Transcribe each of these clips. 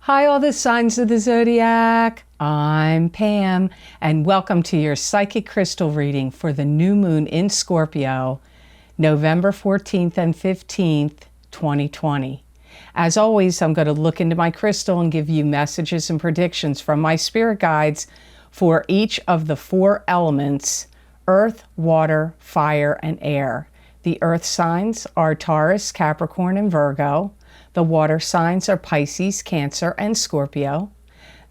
Hi, all the signs of the zodiac. I'm Pam, and welcome to your psychic crystal reading for the new moon in Scorpio, November 14th and 15th, 2020. As always, I'm going to look into my crystal and give you messages and predictions from my spirit guides for each of the four elements: earth, water, fire, and air. The earth signs are Taurus, Capricorn, and Virgo. The water signs are Pisces, Cancer, and Scorpio.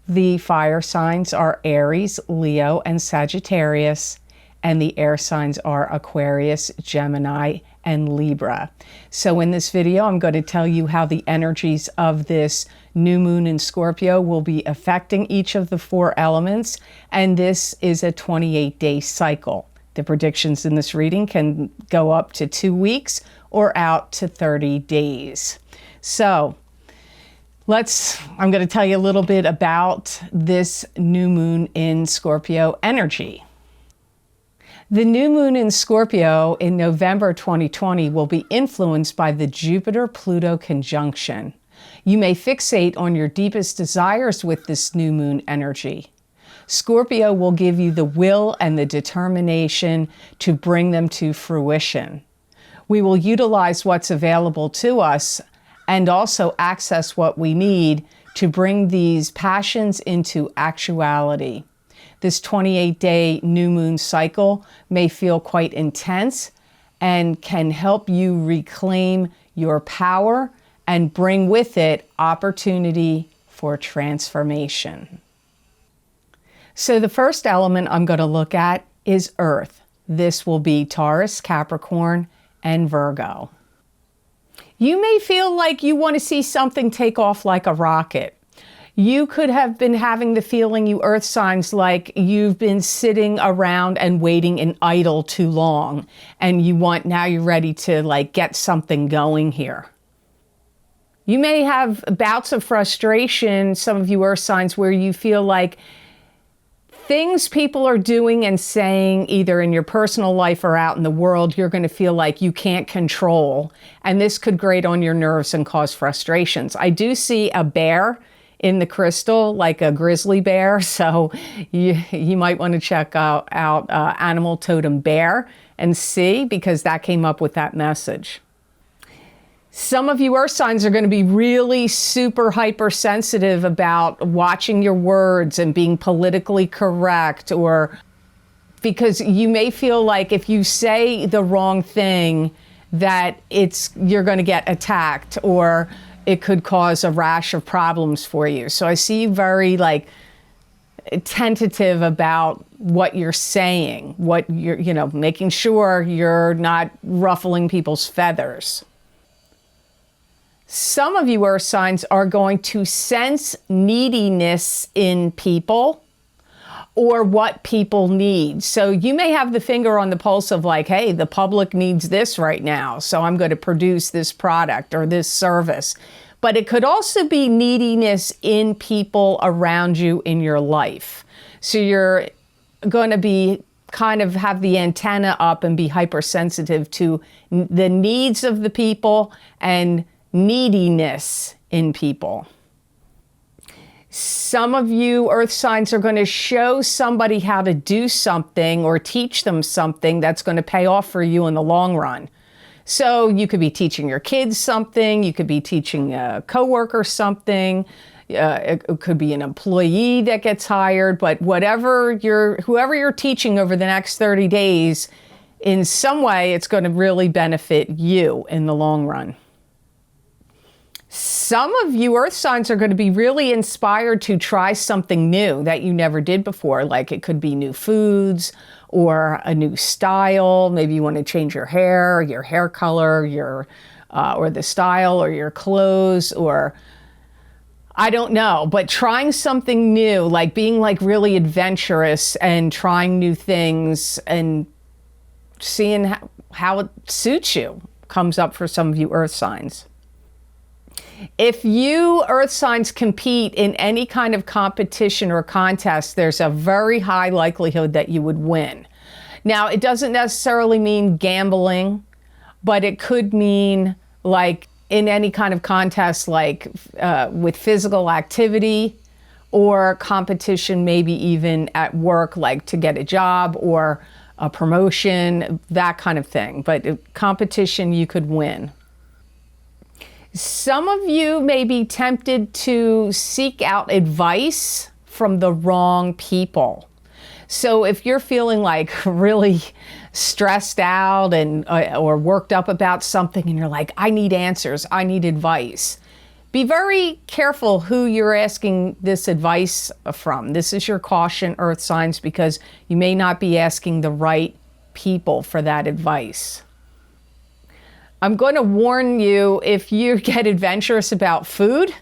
The fire signs are Aries, Leo, and Sagittarius. And the air signs are Aquarius, Gemini, and Libra. So in this video, I'm going to tell you how the energies of this new moon in Scorpio will be affecting each of the four elements. And this is a 28-day cycle. The predictions in this reading can go up to 2 weeks or out to 30 days. So I'm going to tell you a little bit about this new moon in Scorpio energy. The new moon in Scorpio in November 2020 will be influenced by the Jupiter-Pluto conjunction. You may fixate on your deepest desires with this new moon energy. Scorpio will give you the will and the determination to bring them to fruition. We will utilize what's available to us and also access what we need to bring these passions into actuality. This 28-day new moon cycle may feel quite intense and can help you reclaim your power and bring with it opportunity for transformation. So the first element I'm going to look at is earth. This will be Taurus, Capricorn, and Virgo. You may feel like you want to see something take off like a rocket. You could have been having the feeling, you earth signs, like you've been sitting around and waiting and idle too long, and now you're ready to get something going here. You may have bouts of frustration, some of you earth signs, where you feel like things people are doing and saying, either in your personal life or out in the world, you're going to feel like you can't control. And this could grate on your nerves and cause frustrations. I do see a bear in the crystal, like a grizzly bear. So you might want to check out Animal Totem Bear and see, because that came up with that message. Some of you earth signs are going to be really super hypersensitive about watching your words and being politically correct, or because you may feel like if you say the wrong thing that you're going to get attacked, or it could cause a rash of problems for you. So I see you very tentative about what you're saying, what you're, making sure you're not ruffling people's feathers. Some of you earth signs are going to sense neediness in people or what people need. So you may have the finger on the pulse of hey, the public needs this right now, so I'm going to produce this product or this service. But it could also be neediness in people around you in your life. So you're going to be have the antenna up and be hypersensitive to the needs of the people and neediness in people. Some of you earth signs are going to show somebody how to do something or teach them something that's going to pay off for you in the long run. So you could be teaching your kids something, you could be teaching a coworker something, it could be an employee that gets hired, but whoever you're teaching over the next 30 days, in some way it's going to really benefit you in the long run. Some of you earth signs are going to be really inspired to try something new that you never did before. It could be new foods or a new style. Maybe you want to change your hair color, or the style, or your clothes, or I don't know. But trying something new, being really adventurous and trying new things and seeing how it suits you, comes up for some of you earth signs. If you earth signs compete in any kind of competition or contest, there's a very high likelihood that you would win. Now, it doesn't necessarily mean gambling, but it could mean in any kind of contest, like with physical activity, or competition, maybe even at work, like to get a job or a promotion, that kind of thing. But competition, you could win. Some of you may be tempted to seek out advice from the wrong people. So if you're feeling like really stressed out and or worked up about something and you're like, I need answers, I need advice, be very careful who you're asking this advice from. This is your caution, earth signs, because you may not be asking the right people for that advice. I'm going to warn you, if you get adventurous about food,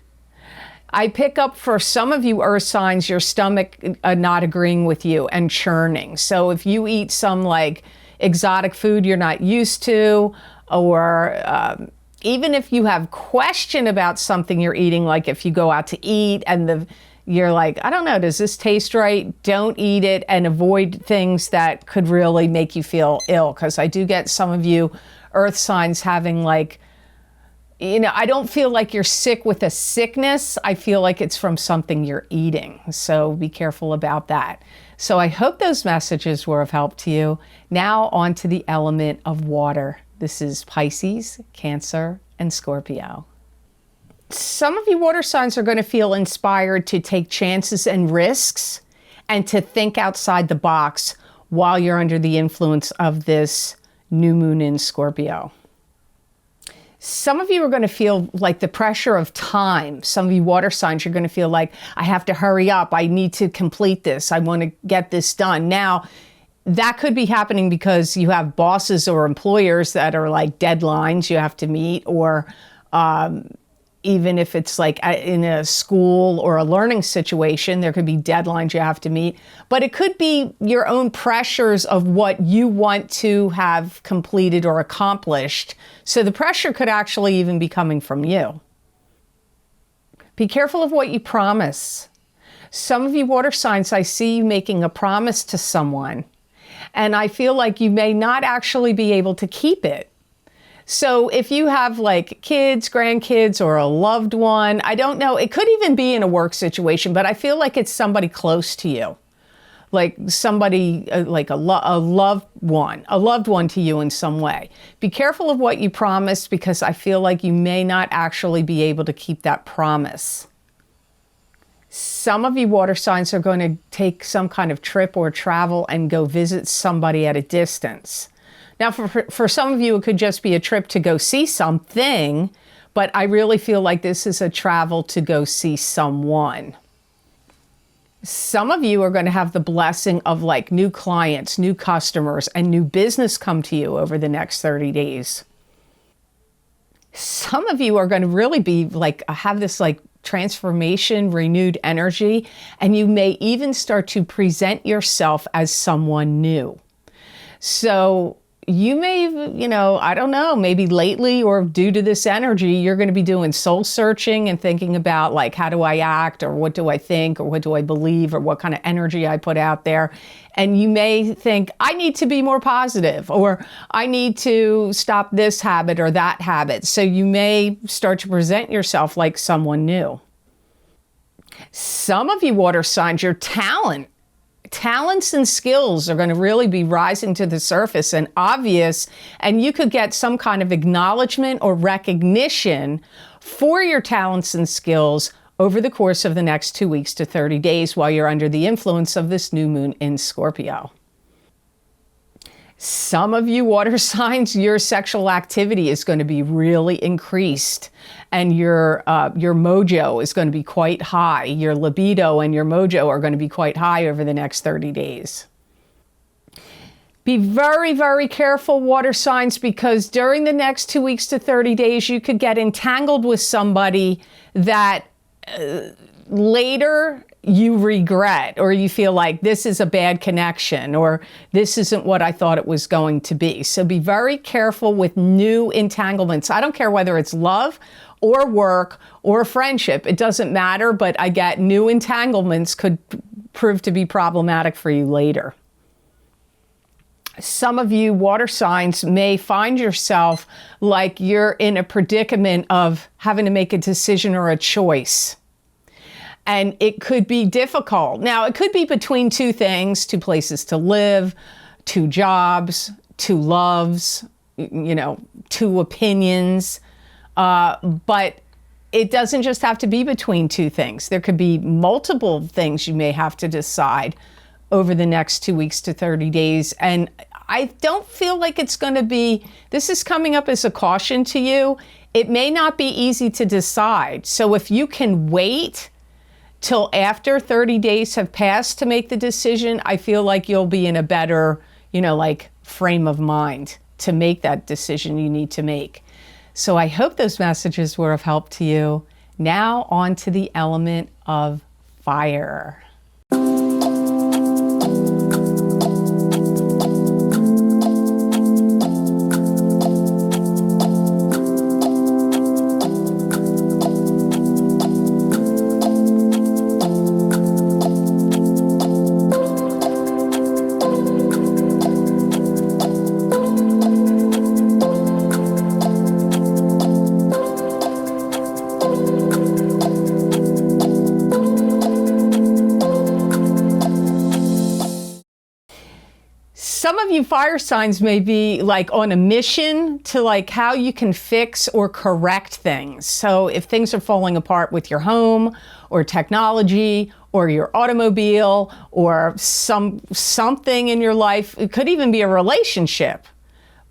I pick up for some of you earth signs, your stomach not agreeing with you and churning. So if you eat some like exotic food you're not used to, or even if you have question about something you're eating, like if you go out to eat and you're like, I don't know, does this taste right? Don't eat it, and avoid things that could really make you feel ill. Because I do get some of you earth signs having like, I don't feel like you're sick with a sickness. I feel like it's from something you're eating. So be careful about that. So I hope those messages were of help to you. Now on to the element of water. This is Pisces, Cancer, and Scorpio. Some of you water signs are going to feel inspired to take chances and risks and to think outside the box while you're under the influence of this new moon in Scorpio. Some of you are going to feel like the pressure of time. Some of you water signs, you're going to feel like, I have to hurry up. I need to complete this. I want to get this done. Now, that could be happening because you have bosses or employers that are like deadlines you have to meet, or even if it's like in a school or a learning situation, there could be deadlines you have to meet. But it could be your own pressures of what you want to have completed or accomplished. So the pressure could actually even be coming from you. Be careful of what you promise. Some of you water signs, I see you making a promise to someone, and I feel like you may not actually be able to keep it. So if you have like kids, grandkids, or a loved one, I don't know, it could even be in a work situation, but I feel like it's somebody close to you. Like somebody, like a loved one to you in some way. Be careful of what you promise, because I feel like you may not actually be able to keep that promise. Some of you water signs are going to take some kind of trip or travel and go visit somebody at a distance. Now, for some of you, it could just be a trip to go see something, but I really feel like this is a travel to go see someone. Some of you are going to have the blessing of like new clients, new customers, and new business come to you over the next 30 days. Some of you are going to really be like, have this like transformation, renewed energy, and you may even start to present yourself as someone new. So you may, I don't know, maybe lately or due to this energy, you're going to be doing soul searching and thinking about like, how do I act, or what do I think, or what do I believe, or what kind of energy I put out there. And you may think, I need to be more positive, or I need to stop this habit or that habit. So you may start to present yourself like someone new. Some of you water signs, your talents and skills are going to really be rising to the surface and obvious, and you could get some kind of acknowledgement or recognition for your talents and skills over the course of the next 2 weeks to 30 days while you're under the influence of this new moon in Scorpio. Some of you water signs, your sexual activity is going to be really increased, and your mojo is going to be quite high. Your libido and your mojo are going to be quite high over the next 30 days. Be very, very careful, water signs, because during the next 2 weeks to 30 days, you could get entangled with somebody that later you regret, or you feel like this is a bad connection, or this isn't what I thought it was going to be. So be very careful with new entanglements. I don't care whether it's love or work or friendship. It doesn't matter, but I get new entanglements could prove to be problematic for you later. Some of you water signs may find yourself like you're in a predicament of having to make a decision or a choice. And it could be difficult. Now, it could be between two things, two places to live, two jobs, two loves, two opinions. But it doesn't just have to be between two things. There could be multiple things you may have to decide over the next 2 weeks to 30 days. And I don't feel like it's going to be, this is coming up as a caution to you. It may not be easy to decide. So if you can wait till after 30 days have passed to make the decision, I feel like you'll be in a better, frame of mind to make that decision you need to make. So I hope those messages were of help to you. Now on to the element of fire. Some of you fire signs may be like on a mission to like how you can fix or correct things. So if things are falling apart with your home or technology or your automobile or something in your life, it could even be a relationship,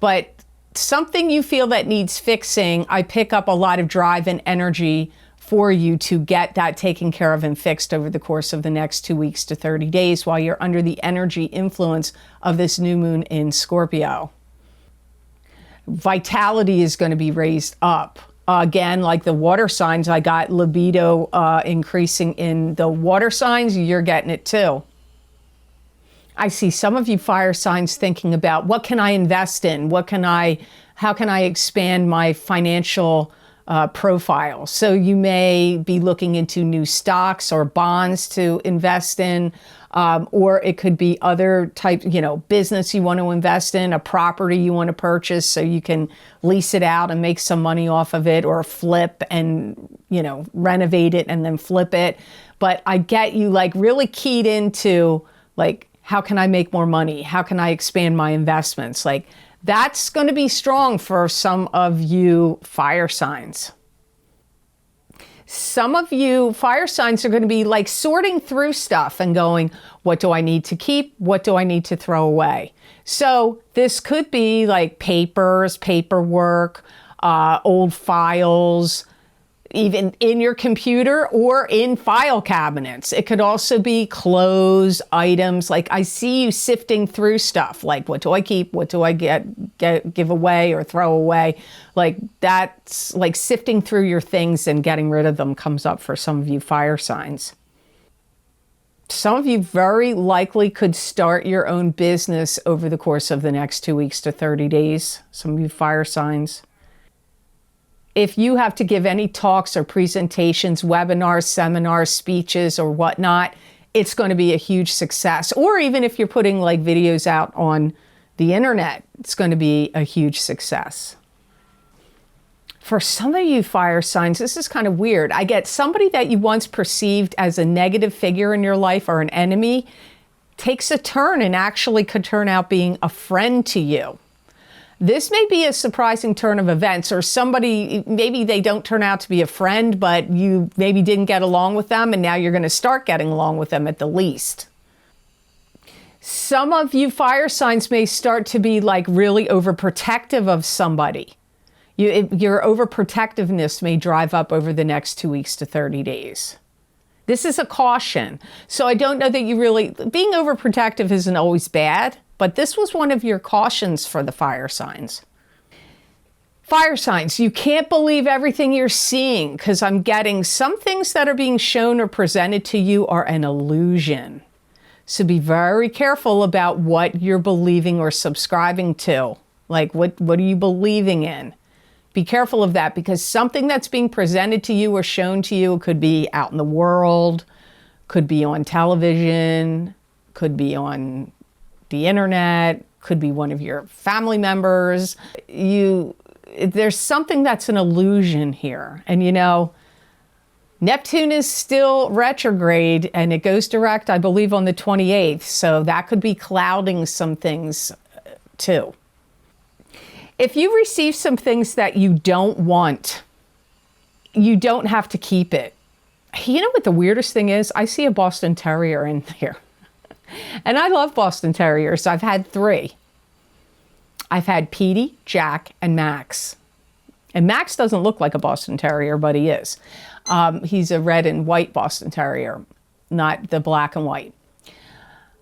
but something you feel that needs fixing, I pick up a lot of drive and energy for you to get that taken care of and fixed over the course of the next 2 weeks to 30 days while you're under the energy influence of this new moon in Scorpio. Vitality is going to be raised up. Again, like the water signs, I got libido increasing in the water signs. You're getting it too. I see some of you fire signs thinking about what can I invest in? How can I expand my financial profile? So you may be looking into new stocks or bonds to invest in, or it could be other type, business you want to invest in, a property you want to purchase so you can lease it out and make some money off of it, or flip and, renovate it and then flip it. But I get you like really keyed into like, how can I make more money? How can I expand my investments? Like, that's going to be strong for some of you fire signs. Some of you fire signs are going to be like sorting through stuff and going, what do I need to keep? What do I need to throw away? So this could be like papers, paperwork, old files, even in your computer or in file cabinets. It could also be clothes, items. Like I see you sifting through stuff. Like, what do I keep? What do I give away or throw away? Like that's like sifting through your things and getting rid of them comes up for some of you fire signs. Some of you very likely could start your own business over the course of the next 2 weeks to 30 days. Some of you fire signs. If you have to give any talks or presentations, webinars, seminars, speeches, or whatnot, it's going to be a huge success. Or even if you're putting like videos out on the internet, it's going to be a huge success. For some of you fire signs, this is kind of weird. I get somebody that you once perceived as a negative figure in your life or an enemy takes a turn and actually could turn out being a friend to you. This may be a surprising turn of events, or somebody, maybe they don't turn out to be a friend, but you maybe didn't get along with them, and now you're going to start getting along with them at the least. Some of you fire signs may start to be like really overprotective of somebody. Your overprotectiveness may drive up over the next 2 weeks to 30 days. This is a caution. So I don't know that being overprotective isn't always bad. But this was one of your cautions for the fire signs. Fire signs, you can't believe everything you're seeing because I'm getting some things that are being shown or presented to you are an illusion. So be very careful about what you're believing or subscribing to. Like what are you believing in? Be careful of that because something that's being presented to you or shown to you could be out in the world, could be on television, could be on the internet, could be one of your family members. There's something that's an illusion here. And you know, Neptune is still retrograde and it goes direct, I believe, on the 28th. So that could be clouding some things too. If you receive some things that you don't want, you don't have to keep it. You know what the weirdest thing is? I see a Boston Terrier in here. And I love Boston Terriers. I've had 3. I've had Petey, Jack, and Max. And Max doesn't look like a Boston Terrier, but he is. He's a red and white Boston Terrier, not the black and white.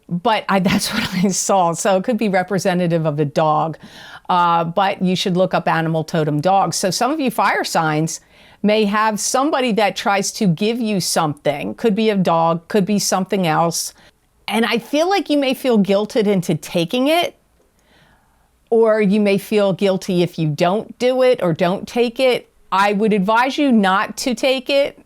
But that's what I saw. So it could be representative of a dog. But you should look up animal totem dogs. So some of you fire signs may have somebody that tries to give you something. Could be a dog, could be something else. And I feel like you may feel guilted into taking it, or you may feel guilty if you don't do it or don't take it. I would advise you not to take it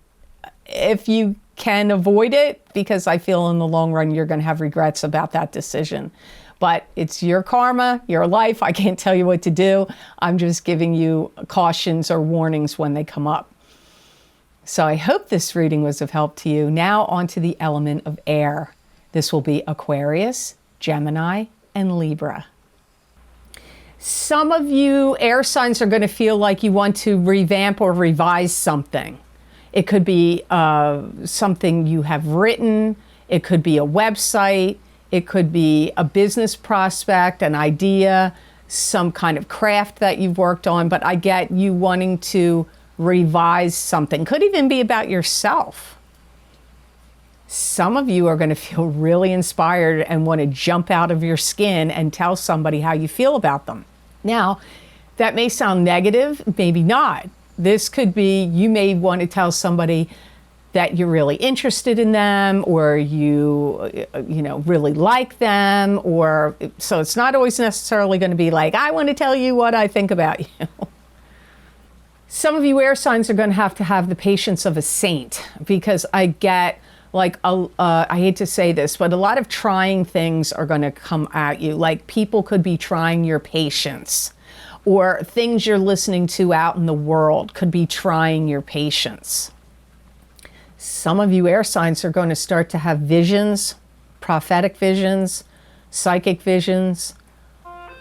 if you can avoid it, because I feel in the long run you're going to have regrets about that decision. But it's your karma, your life. I can't tell you what to do. I'm just giving you cautions or warnings when they come up. So I hope this reading was of help to you. Now on to the element of air. This will be Aquarius, Gemini, and Libra. Some of you air signs are going to feel like you want to revamp or revise something. It could be something you have written. It could be a website. It could be a business prospect, an idea, some kind of craft that you've worked on. But I get you wanting to revise something. Could even be about yourself. Some of you are going to feel really inspired and want to jump out of your skin and tell somebody how you feel about them. Now, that may sound negative, maybe not. This could be, you may want to tell somebody that you're really interested in them, or you really like them, or so it's not always necessarily going to be like, I want to tell you what I think about you. Some of you air signs are going to have the patience of a saint, because I get like, I hate to say this, but a lot of trying things are going to come at you. Like people could be trying your patience, or things you're listening to out in the world could be trying your patience. Some of you air signs are going to start to have visions, prophetic visions, psychic visions,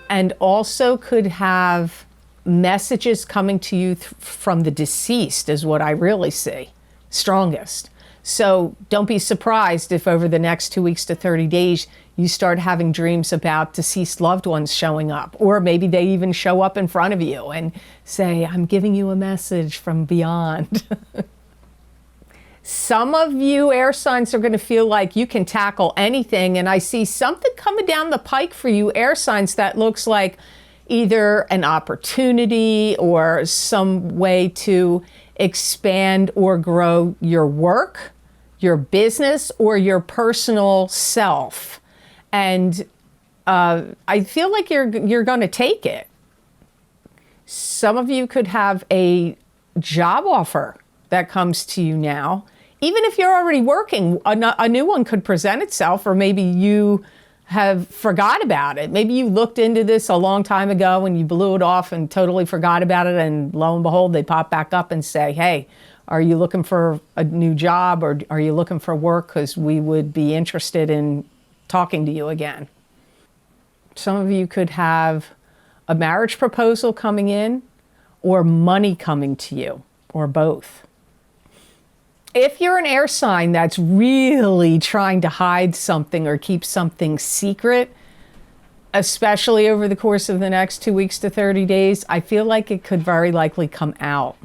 and also could have messages coming to you from the deceased is what I really see strongest. So don't be surprised if over the next 2 weeks to 30 days, you start having dreams about deceased loved ones showing up, or maybe they even show up in front of you and say, I'm giving you a message from beyond. Some of you air signs are going to feel like you can tackle anything. And I see something coming down the pike for you air signs that looks like either an opportunity or some way to expand or grow your work, your business, or your personal self. And I feel like you're going to take it. Some of you could have a job offer that comes to you now. Even if you're already working, a new one could present itself, or maybe you have forgot about it. Maybe you looked into this a long time ago and you blew it off and totally forgot about it, and lo and behold, they pop back up and say, hey, are you looking for a new job, or are you looking for work? Because we would be interested in talking to you again. Some of you could have a marriage proposal coming in, or money coming to you, or both. If you're an air sign that's really trying to hide something or keep something secret, especially over the course of the next 2 weeks to 30 days, I feel like it could very likely come out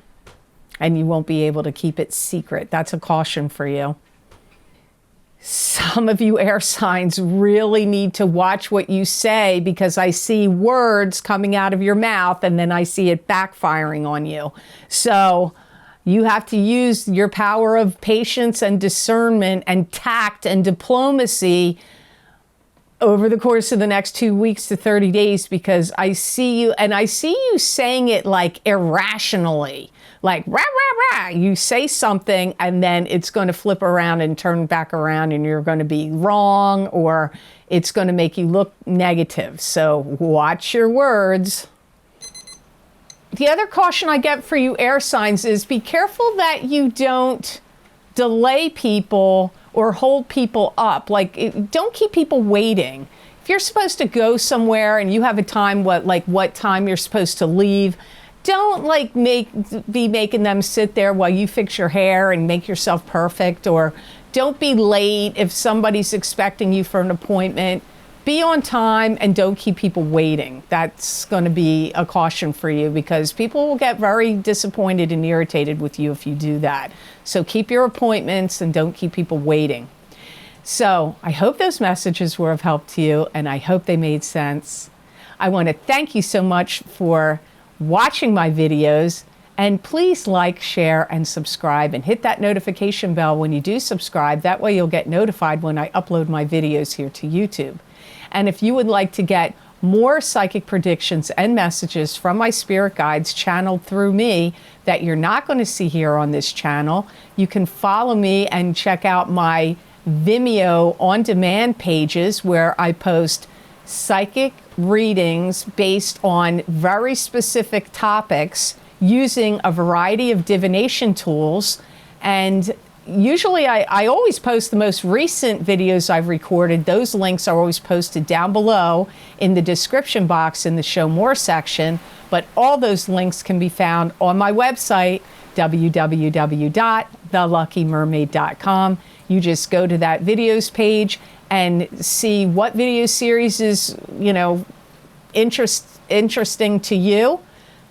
and you won't be able to keep it secret. That's a caution for you. Some of you air signs really need to watch what you say, because I see words coming out of your mouth and then I see it backfiring on you. So you have to use your power of patience and discernment and tact and diplomacy over the course of the next 2 weeks to 30 days, because I see you, and I see you saying it like irrationally, like rah, rah, rah. You say something and then it's going to flip around and turn back around and you're going to be wrong, or it's going to make you look negative. So watch your words. The other caution I get for you air signs is be careful that you don't delay people or hold people up. Like, don't keep people waiting. If you're supposed to go somewhere and you have a time, what time you're supposed to leave, don't be making them sit there while you fix your hair and make yourself perfect, or don't be late if somebody's expecting you for an appointment. Be on time and don't keep people waiting. That's going to be a caution for you, because people will get very disappointed and irritated with you if you do that. So keep your appointments and don't keep people waiting. So I hope those messages were of help to you, and I hope they made sense. I want to thank you so much for watching my videos, and please like, share, and subscribe, and hit that notification bell when you do subscribe. That way you'll get notified when I upload my videos here to YouTube. And if you would like to get more psychic predictions and messages from my spirit guides channeled through me that you're not going to see here on this channel, you can follow me and check out my Vimeo on-demand pages, where I post psychic readings based on very specific topics using a variety of divination tools. And usually I always post the most recent videos I've recorded. Those links are always posted down below in the description box in the Show More section. But all those links can be found on my website, www.theluckymermaid.com. You just go to that videos page and see what video series is, interesting to you.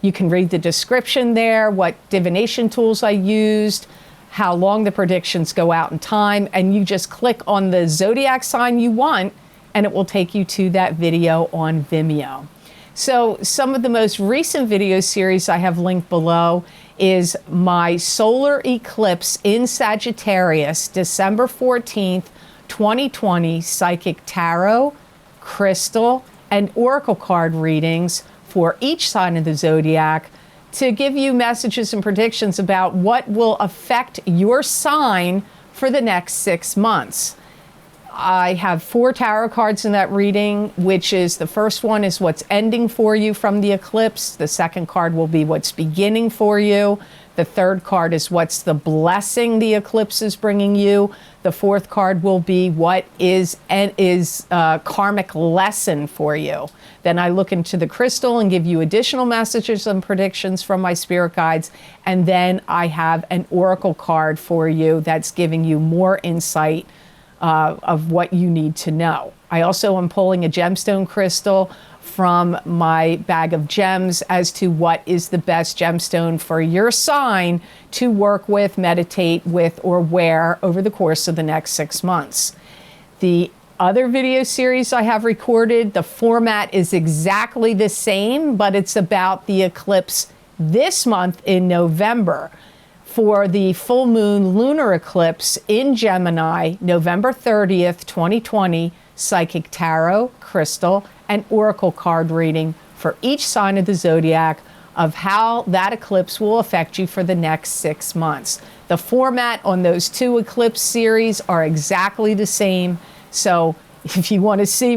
You can read the description there, what divination tools I used, how long the predictions go out in time, and you just click on the zodiac sign you want, and it will take you to that video on Vimeo. So some of the most recent video series I have linked below is my solar eclipse in Sagittarius, December 14th, 2020, psychic tarot, crystal, and oracle card readings for each sign of the zodiac, to give you messages and predictions about what will affect your sign for the next 6 months. I have 4 tarot cards in that reading, which is, the first one is what's ending for you from the eclipse. The second card will be what's beginning for you. The third card is what's the blessing the eclipse is bringing you. The fourth card will be what is a karmic lesson for you. Then I look into the crystal and give you additional messages and predictions from my spirit guides. And then I have an oracle card for you that's giving you more insight of what you need to know. I also am pulling a gemstone crystal from my bag of gems as to what is the best gemstone for your sign to work with, meditate with, or wear over the course of the next 6 months. The other video series I have recorded, the format is exactly the same, but it's about the eclipse this month in November. For the full moon lunar eclipse in Gemini, November 30th, 2020, psychic tarot, crystal, and oracle card reading for each sign of the zodiac of how that eclipse will affect you for the next 6 months. The format on those 2 eclipse series are exactly the same. So if you want to see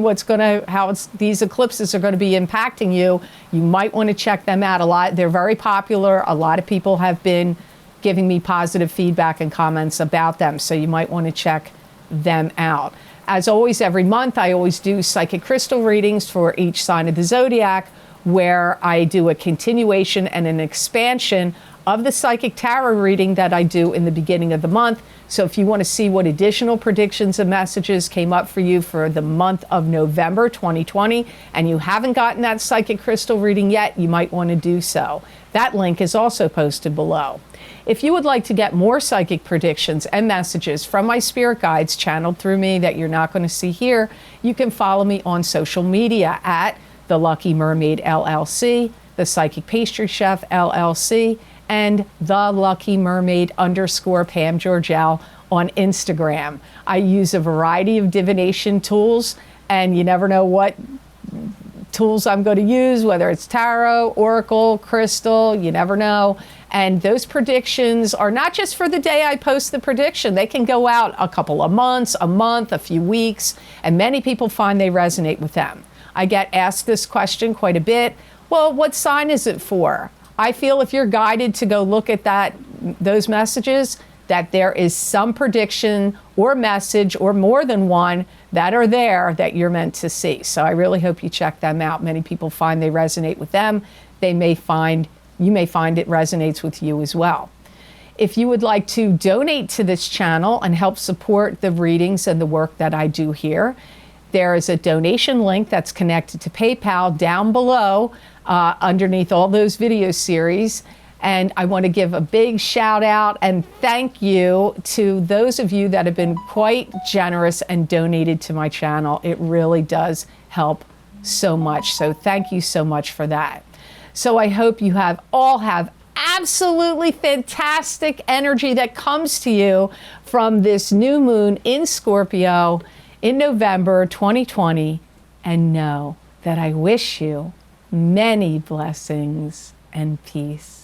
how these eclipses are going to be impacting you, you might want to check them out. They're very popular. A lot of people have been giving me positive feedback and comments about them, so you might want to check them out. As always, every month I always do psychic crystal readings for each sign of the zodiac, where I do a continuation and an expansion of the psychic tarot reading that I do in the beginning of the month. So if you want to see what additional predictions and messages came up for you for the month of November 2020, and you haven't gotten that psychic crystal reading yet, you might want to do so. That link is also posted below. If you would like to get more psychic predictions and messages from my spirit guides channeled through me that you're not going to see here, you can follow me on social media at The Lucky Mermaid LLC, The Psychic Pastry Chef LLC, and The Lucky Mermaid _ Pam Georgel on Instagram. I use a variety of divination tools and you never know what tools I'm going to use, whether it's tarot, oracle, crystal, you never know. And those predictions are not just for the day I post the prediction. They can go out a couple of months, a month, a few weeks, and many people find they resonate with them. I get asked this question quite a bit. Well, what sign is it for? I feel if you're guided to go look at those messages, that there is some prediction or message or more than one that are there that you're meant to see. So I really hope you check them out. Many people find they resonate with them. You may find it resonates with you as well. If you would like to donate to this channel and help support the readings and the work that I do here, there is a donation link that's connected to PayPal down below underneath all those video series. And I want to give a big shout out and thank you to those of you that have been quite generous and donated to my channel. It really does help so much. So thank you so much for that. So I hope you all have absolutely fantastic energy that comes to you from this new moon in Scorpio in November 2020. And know that I wish you many blessings and peace.